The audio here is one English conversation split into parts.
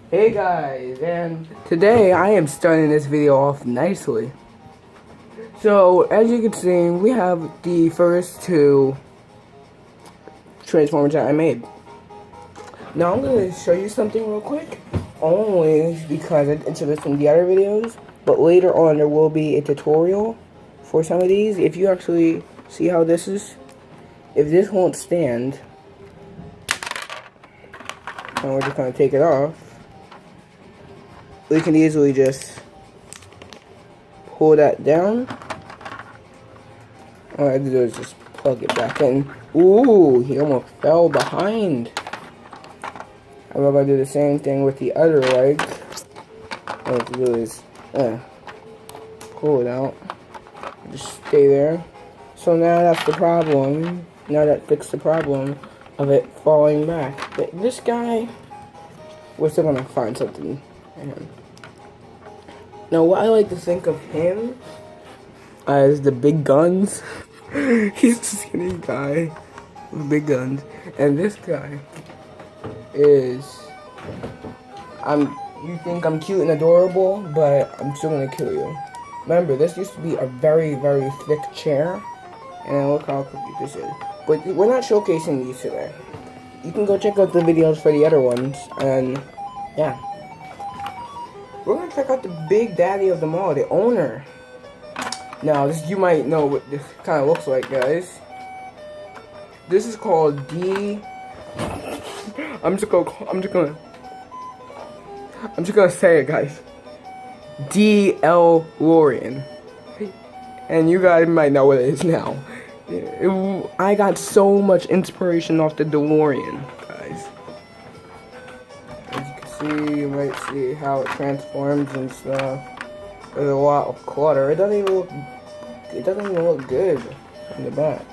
Hey guys, and today I am starting this video off nicely. So, as you can see, we have the first two Transformers that I made. Now I'm going to show you something real quick, only because I introduced in the other videos, but later on there will be a tutorial for some of these. If you actually see how this is, if this won't stand, and we're just going to take it off, we can easily just pull that down. All I have to do is just plug it back in. Ooh, he almost fell behind. I'm going to do the same thing with the other leg. All I have to do is pull it out. Just stay there. So now that's the problem. Now that fixed the problem of it falling back. But this guy, we're still going to find something in him. Now, what I like to think of him as the big guns. He's the skinny guy with big guns, and this guy is. You think I'm cute and adorable, but I'm still gonna kill you. Remember, this used to be a very, very thick chair, and look how quick this is. But we're not showcasing these today. You can go check out the videos for the other ones, and yeah. We're gonna check out the big daddy of them all, the owner. Now, this you might know what this kind of looks like, guys. This is called I'm just gonna say it, guys. D.L.Lorean. And you guys might know what it is now. I got so much inspiration off the DeLorean, guys. You might see how it transforms and stuff. There's a lot of clutter. It doesn't even look good in the back.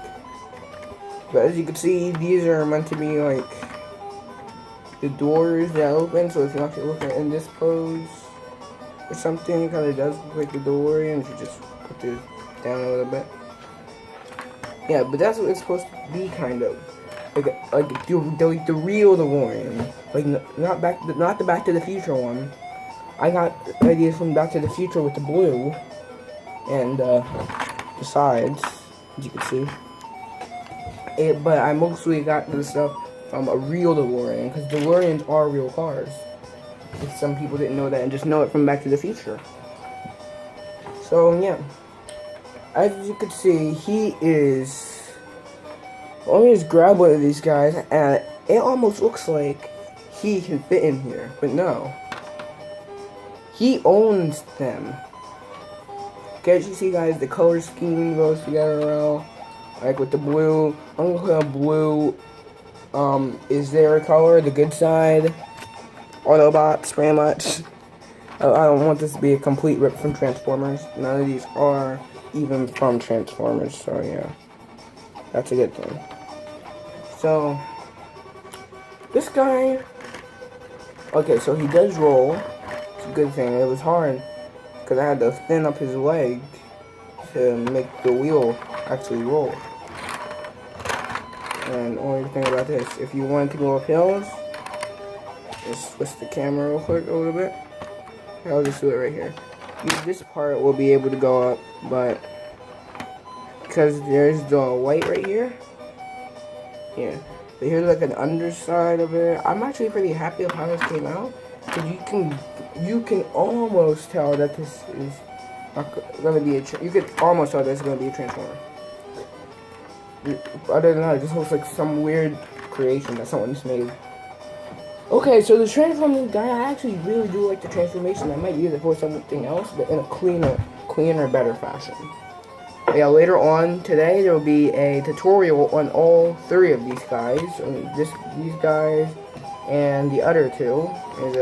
But as you can see, these are meant to be like the doors that open. So if you're actually looking in this pose or something, it kind of does look like the DeLorean. If you just put this down a little bit. Yeah, but that's what it's supposed to be, kind of. Like the real DeLorean, like not the Back to the Future one. I got ideas from Back to the Future with the blue and the sides, as you can see. But I mostly got the stuff from a real DeLorean, because DeLoreans are real cars. If some people didn't know that and just know it from Back to the Future. So yeah, as you can see, he is. Let me just grab one of these guys, and it almost looks like he can fit in here, but no. He owns them. Can't you see, guys, the color scheme goes together well? Like with the blue, I'm gonna put a blue, is their color, the good side. Autobots, pretty much. I don't want this to be a complete rip from Transformers. None of these are even from Transformers, so yeah. That's a good thing. So, this guy, okay, so he does roll. It's a good thing. It was hard because I had to thin up his leg to make the wheel actually roll. And only thing about this, if you want to go up hills, just switch the camera real quick a little bit. I'll just do it right here. This part will be able to go up, but because there's the white right here. Yeah, so here's like an underside of it. I'm actually pretty happy with how this came out, because you can almost tell that this is not gonna be you could almost tell this is gonna be a Transformer. Other than that, it just looks like some weird creation that someone just made. Okay, so the Transforming guy, I actually really do like the transformation. I might use it for something else, but in a cleaner, better fashion. Yeah, later on today there will be a tutorial on all three of these guys. These guys and the other two. And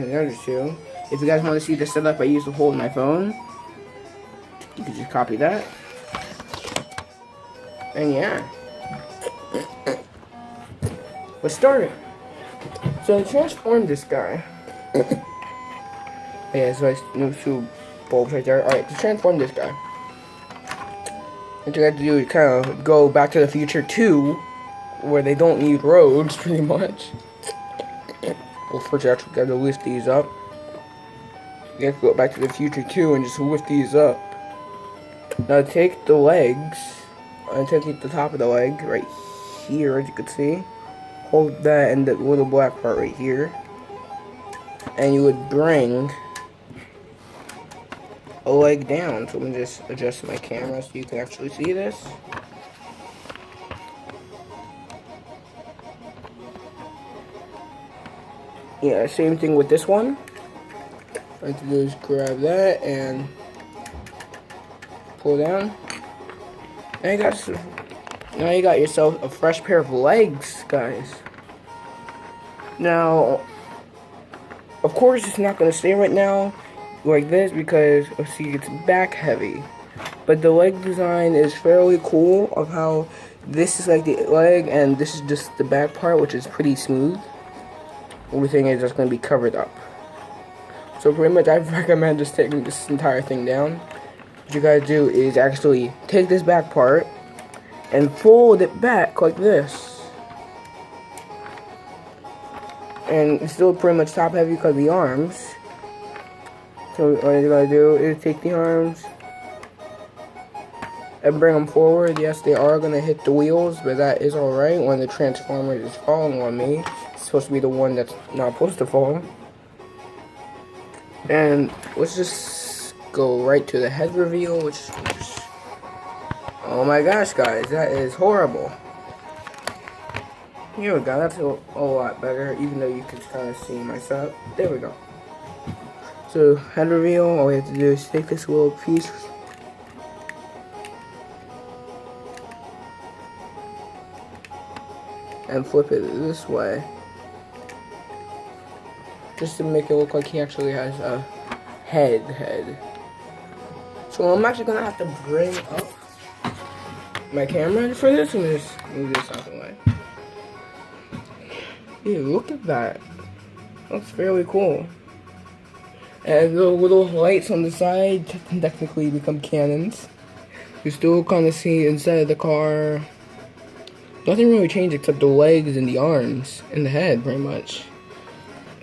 the other two. If you guys want to see the setup I use to hold my phone, you can just copy that. And yeah. Let's start it. So I transformed this guy. Yeah, so I two bulbs right there. Alright, to transform this guy, what you have to do is kind of go Back to the Future 2, where they don't need roads, pretty much. Well, first you actually gotta lift these up. You have to go back to the future too and just lift these up. Now take the legs, and take the top of the leg right here, as you can see. Hold that and the little black part right here. And you would bring a leg down. So let me just adjust my camera so you can actually see this. Yeah, same thing with this one. All you have to do is grab that and pull down. Now you got yourself a fresh pair of legs, guys. Now, of course, it's not gonna stay right now like this because, see, it's back heavy. But the leg design is fairly cool of how this is like the leg and this is just the back part, which is pretty smooth. Everything is just gonna be covered up. So pretty much, I recommend just taking this entire thing down. What you gotta do is actually take this back part and fold it back like this. And it's still pretty much top heavy because of the arms. So all you gotta do is take the arms and bring them forward. Yes, they are gonna hit the wheels, but that is alright when the Transformer is falling on me. It's supposed to be the one that's not supposed to fall. And let's just go right to the head reveal, which is, oh my gosh, guys, that is horrible. Here we go, that's a lot better, even though you can kind of see myself. There we go. So, head reveal, all we have to do is take this little piece and flip it this way. Just to make it look like he actually has a head. So I'm actually gonna have to bring up my camera for this and just move this out of the way. Yeah, look at that. Looks fairly cool. And the little lights on the side can technically become cannons. You still kind of see inside of the car. Nothing really changed except the legs and the arms and the head, pretty much.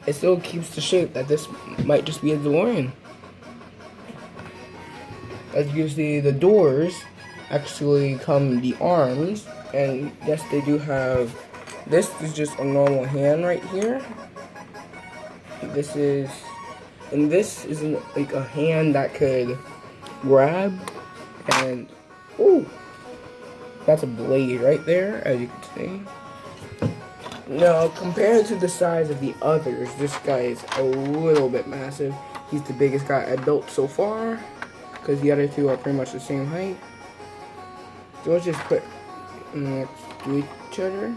It still keeps the shape that this might just be a DeLorean. As you see, the doors actually come the arms, and yes, they do have. This is just a normal hand right here. This is like a hand that could grab, and ooh, that's a blade right there, as you can see. Now, compared to the size of the others, this guy is a little bit massive. He's the biggest guy I built so far, because the other two are pretty much the same height. So let's just put next to each other.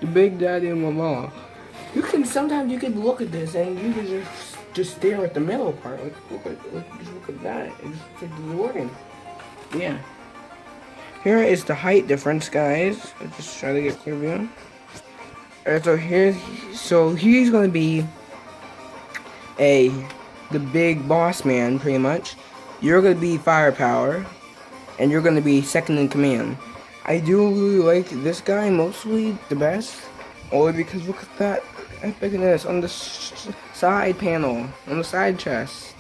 The Big Daddy and Mama. Sometimes you can look at this and you can just stare at the middle part. Like, look at that. It's like the DeLorean. Yeah. Here is the height difference, guys. Let's just try to get a clear view. Alright, so he's gonna be the big boss man, pretty much. You're gonna be firepower, and you're gonna be second in command. I do really like this guy mostly the best, only because look at that epicness on the side panel, on the side chest.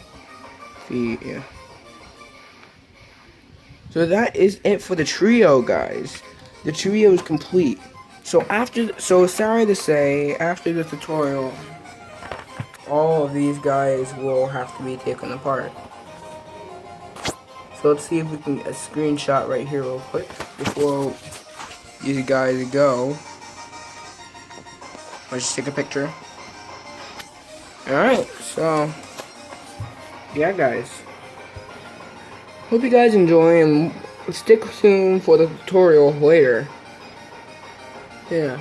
See, yeah. So that is it for the trio, guys. The trio is complete. So sorry to say, after the tutorial, all of these guys will have to be taken apart. So let's see if we can get a screenshot right here real quick before these guys go. Let's just take a picture. Alright, so yeah, guys. Hope you guys enjoy, and stick tuned for the tutorial later. Yeah.